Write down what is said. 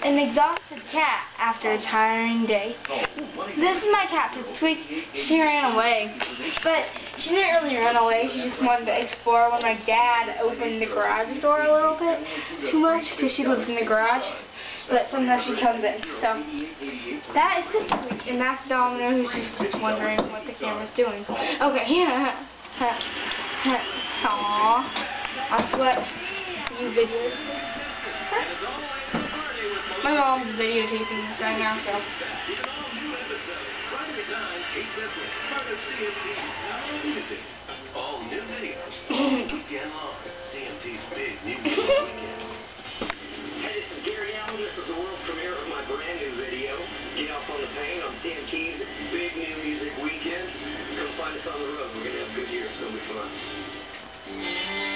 an exhausted cat after a tiring day. This is my cat, Pipsqueak. She ran away. But she didn't really run away. She just wanted to explore when my dad opened the garage door a little bit too much because she lives in the garage. But sometimes she comes in. So that is Pipsqueak. And that's Domino, who's just wondering what the camera's doing. Okay. Aww. I'll let you video it. My mom's videotaping this right now, so. All new videos all weekend long. CMT's big new music weekend. Hey, this is Gary Allen. This is the world premiere of my brand new video. Get Off on the Pain on CMT's big new music weekend. Come find us on the road. We're going to have a good year. It's going to be fun.